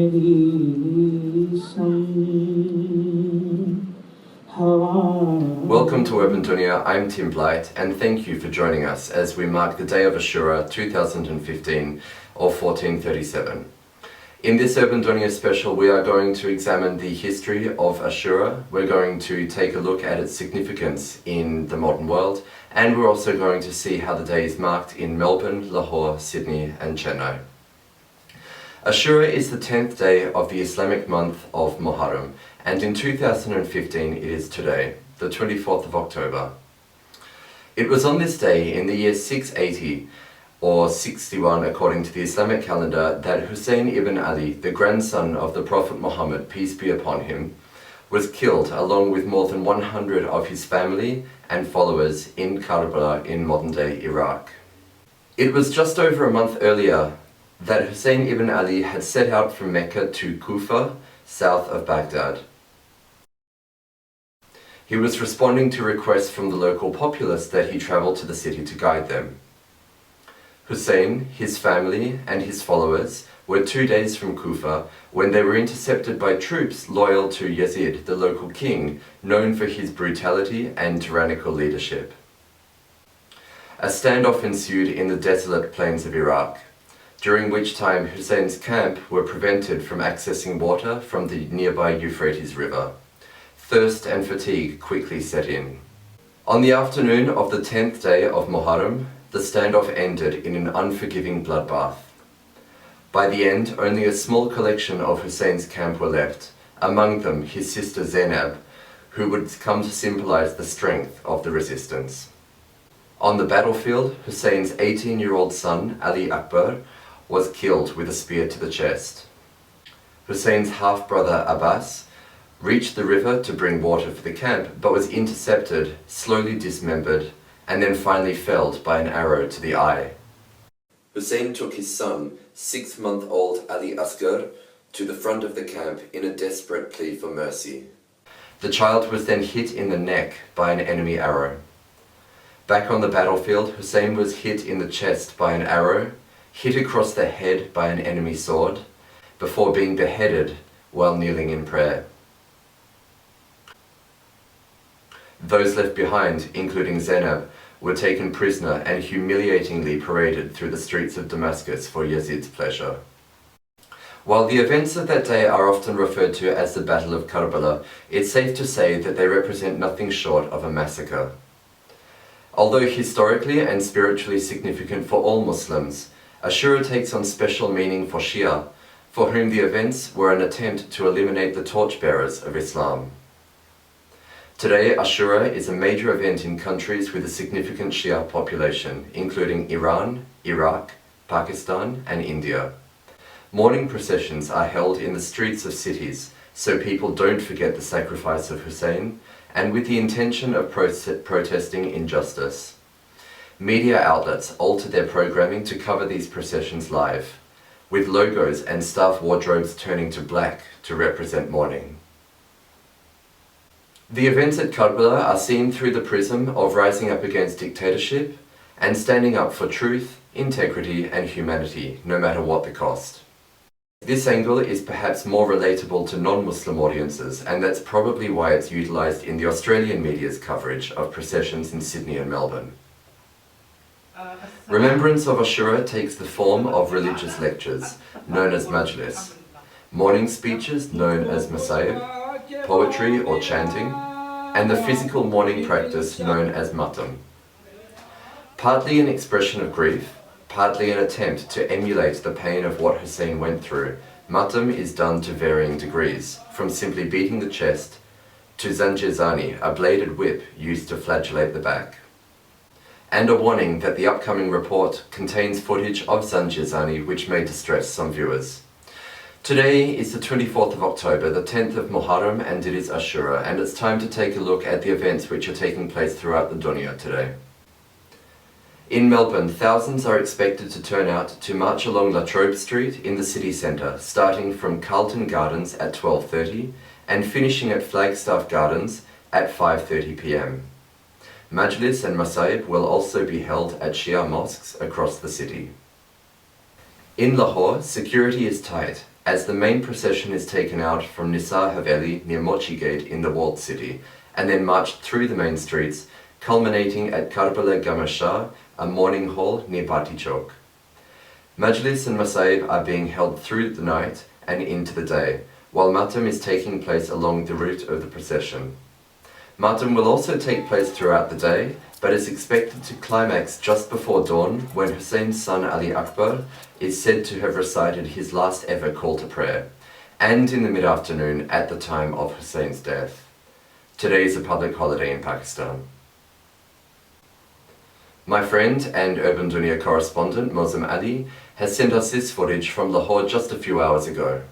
Welcome to Urban Dunia, I'm Tim Blight, and thank you for joining us as we mark the day of Ashura 2015 or 1437. In this Urban Dunia special, we are going to examine the history of Ashura, we're going to take a look at its significance in the modern world, and we're also going to see how the day is marked in Melbourne, Lahore, Sydney and Chennai. Ashura is the 10th day of the Islamic month of Muharram, and in 2015 it is today, the 24th of October. It was on this day in the year 680 or 61 according to the Islamic calendar that Hussein ibn Ali, the grandson of the Prophet Muhammad, peace be upon him, was killed along with more than 100 of his family and followers in Karbala in modern-day Iraq. It was just over a month earlier that Hussein ibn Ali had set out from Mecca to Kufa, south of Baghdad. He was responding to requests from the local populace that he travel to the city to guide them. Hussein, his family and his followers were 2 days from Kufa when they were intercepted by troops loyal to Yazid, the local king, known for his brutality and tyrannical leadership. A standoff ensued in the desolate plains of Iraq, during which time Hussein's camp were prevented from accessing water from the nearby Euphrates River. Thirst and fatigue quickly set in. On the afternoon of the 10th day of Muharram, the standoff ended in an unforgiving bloodbath. By the end, only a small collection of Hussein's camp were left, among them his sister Zainab, who would come to symbolize the strength of the resistance. On the battlefield, Hussein's 18-year-old son, Ali Akbar, was killed with a spear to the chest. Hussein's half-brother Abbas reached the river to bring water for the camp, but was intercepted, slowly dismembered, and then finally felled by an arrow to the eye. Hussein took his son, 6-month-old Ali Asghar, to the front of the camp in a desperate plea for mercy. The child was then hit in the neck by an enemy arrow. Back on the battlefield, Hussein was hit in the chest by an arrow, hit across the head by an enemy sword, before being beheaded while kneeling in prayer. Those left behind, including Zainab, were taken prisoner and humiliatingly paraded through the streets of Damascus for Yazid's pleasure. While the events of that day are often referred to as the Battle of Karbala, it's safe to say that they represent nothing short of a massacre. Although historically and spiritually significant for all Muslims, Ashura takes on special meaning for Shia, for whom the events were an attempt to eliminate the torchbearers of Islam. Today, Ashura is a major event in countries with a significant Shia population, including Iran, Iraq, Pakistan and India. Mourning processions are held in the streets of cities, so people don't forget the sacrifice of Hussein, and with the intention of protesting injustice. Media outlets alter their programming to cover these processions live, with logos and staff wardrobes turning to black to represent mourning. The events at Karbala are seen through the prism of rising up against dictatorship and standing up for truth, integrity and humanity, no matter what the cost. This angle is perhaps more relatable to non-Muslim audiences, and that's probably why it's utilised in the Australian media's coverage of processions in Sydney and Melbourne. Remembrance of Ashura takes the form of religious lectures, known as majlis, mourning speeches known as masayib, poetry or chanting, and the physical mourning practice known as matam. Partly an expression of grief, partly an attempt to emulate the pain of what Hussein went through, matam is done to varying degrees, from simply beating the chest to zanjir-zani, a bladed whip used to flagellate the back. And a warning that the upcoming report contains footage of zanjir-zani which may distress some viewers. Today is the 24th of October, the 10th of Muharram, and it is Ashura, and it's time to take a look at the events which are taking place throughout the dunya today. In Melbourne, thousands are expected to turn out to march along La Trobe Street in the city centre, starting from Carlton Gardens at 12:30 and finishing at Flagstaff Gardens at 5:30 p.m. Majlis and Masayib will also be held at Shia mosques across the city. In Lahore, security is tight, as the main procession is taken out from Nisar Haveli near Mochi Gate in the walled city, and then marched through the main streets, culminating at Karbala Gamasha, a mourning hall near Bati Chowk. Majlis and Masaib are being held through the night and into the day, while Matam is taking place along the route of the procession. Matam will also take place throughout the day, but is expected to climax just before dawn when Hussein's son Ali Akbar is said to have recited his last ever call to prayer, and in the mid-afternoon at the time of Hussein's death. Today is a public holiday in Pakistan. My friend and Urban Dunia correspondent Mozam Ali has sent us this footage from Lahore just a few hours ago.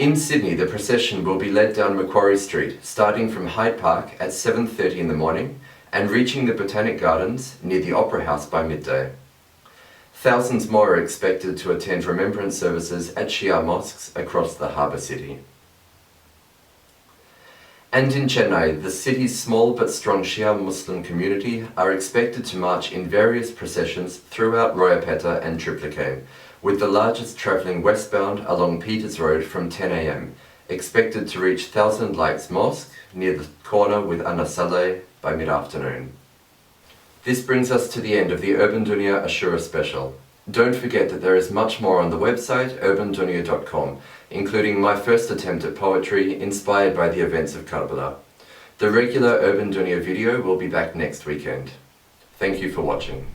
In Sydney, the procession will be led down Macquarie Street, starting from Hyde Park at 7:30 in the morning and reaching the Botanic Gardens near the Opera House by midday. Thousands more are expected to attend remembrance services at Shia mosques across the harbour city. And in Chennai, the city's small but strong Shia Muslim community are expected to march in various processions throughout Royapettah and Triplicane, with the largest travelling westbound along Peters Road from 10 a.m, expected to reach Thousand Lights Mosque near the corner with Anna Saleh by mid-afternoon. This brings us to the end of the Urban Dunia Ashura special. Don't forget that there is much more on the website urbandunia.com, including my first attempt at poetry inspired by the events of Karbala. The regular Urban Dunia video will be back next weekend. Thank you for watching.